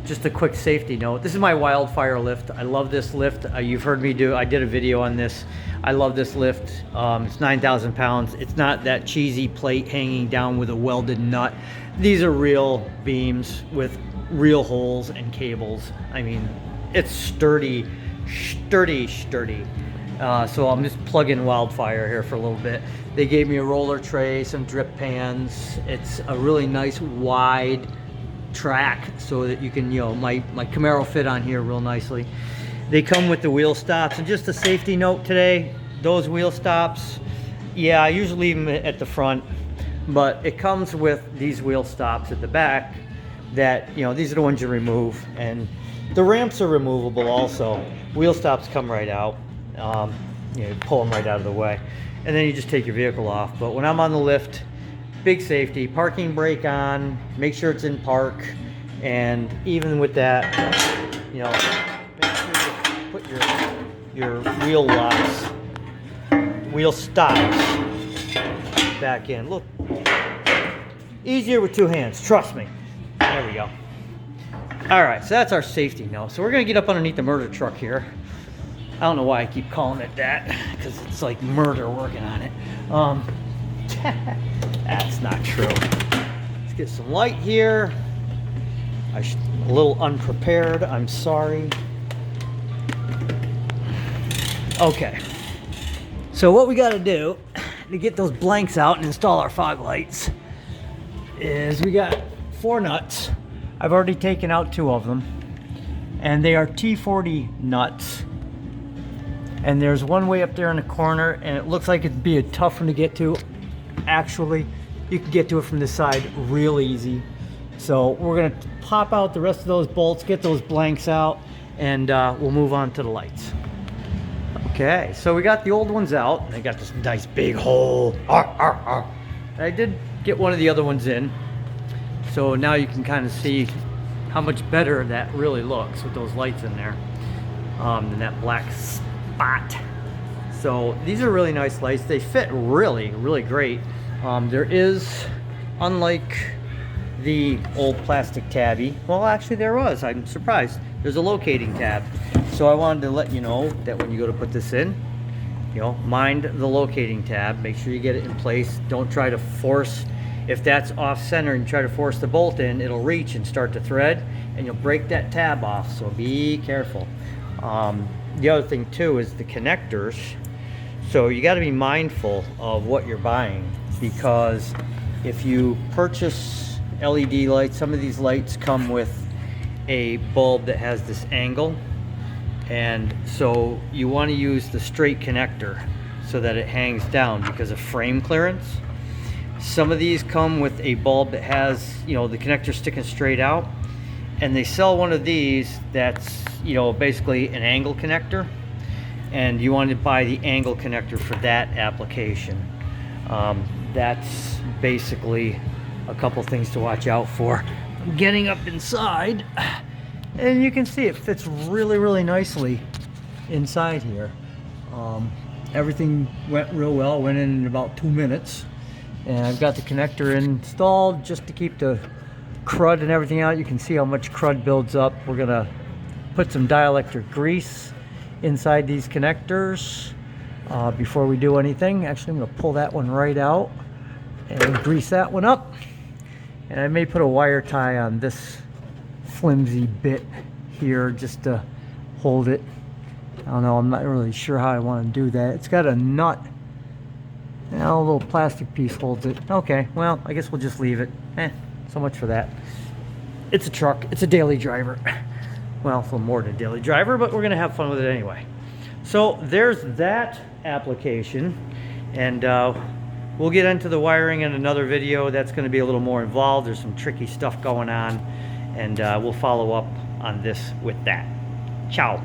just a quick safety note. This is my Wildfire lift. I love this lift. You've heard me I did a video on this. I love this lift. It's 9,000 pounds. It's not that cheesy plate hanging down with a welded nut. These are real beams with real holes and cables. I mean, it's sturdy. So I'm just plugging Wildfire here for a little bit. They gave me a roller tray, some drip pans. It's a really nice wide track so that you can, my Camaro fit on here real nicely. They come with the wheel stops, and just a safety note today, those wheel stops, yeah, I usually leave them at the front, but it comes with these wheel stops at the back that, these are the ones you remove, and the ramps are removable also. Wheel stops come right out. You pull them right out of the way, and then you just take your vehicle off. But when I'm on the lift, big safety, parking brake on, make sure it's in park, and even with that, make sure you put your wheel locks, wheel stops back in. Look, easier with two hands, trust me. There we go. All right, so that's our safety note. So we're gonna get up underneath the murder truck here. I don't know why I keep calling it that, because it's like murder working on it. That's not true. Let's get some light here. A little unprepared, I'm sorry. Okay, so what we got to do to get those blanks out and install our fog lights is we got 4 nuts. I've already taken out 2 of them, and they are T40 nuts. And there's one way up there in the corner, and it looks like it'd be a tough one to get to. Actually, you can get to it from this side real easy. So we're gonna pop out the rest of those bolts, get those blanks out, and we'll move on to the lights. Okay, so we got the old ones out, and they got this nice big hole. I did get one of the other ones in, so now you can kind of see how much better that really looks with those lights in there than that black spot. So these are really nice lights. They fit really great. There is, unlike the old plastic tabby, well, actually there was, I'm surprised, there's a locating tab. So I wanted to let you know that when you go to put this in, mind the locating tab, make sure you get it in place. Don't try to force, if that's off center and you try to force the bolt in, it'll reach and start to thread, and you'll break that tab off, so be careful. The other thing too is the connectors. So you got to be mindful of what you're buying, because if you purchase LED lights, some of these lights come with a bulb that has this angle, and so you want to use the straight connector so that it hangs down because of frame clearance. Some of these come with a bulb that has, the connector sticking straight out, and they sell one of these that's, basically an angle connector, and you want to buy the angle connector for that application. That's basically a couple things to watch out for. I'm getting up inside, and you can see it fits really nicely inside here. Everything went real well, went in about 2 minutes, and I've got the connector installed just to keep the crud and everything out. You can see how much crud builds up. We're gonna put some dielectric grease inside these connectors before we do anything. Actually, I'm gonna pull that one right out and grease that one up. And I may put a wire tie on this flimsy bit here just to hold it. I don't know, I'm not really sure how I want to do that. It's got a nut. Now a little plastic piece holds it. Okay, well, I guess we'll just leave it. So much for that. It's a truck, it's a daily driver. Well, it's a little more than a daily driver, but we're gonna have fun with it anyway. So there's that application, and we'll get into the wiring in another video. That's gonna be a little more involved. There's some tricky stuff going on, and we'll follow up on this with that. Ciao.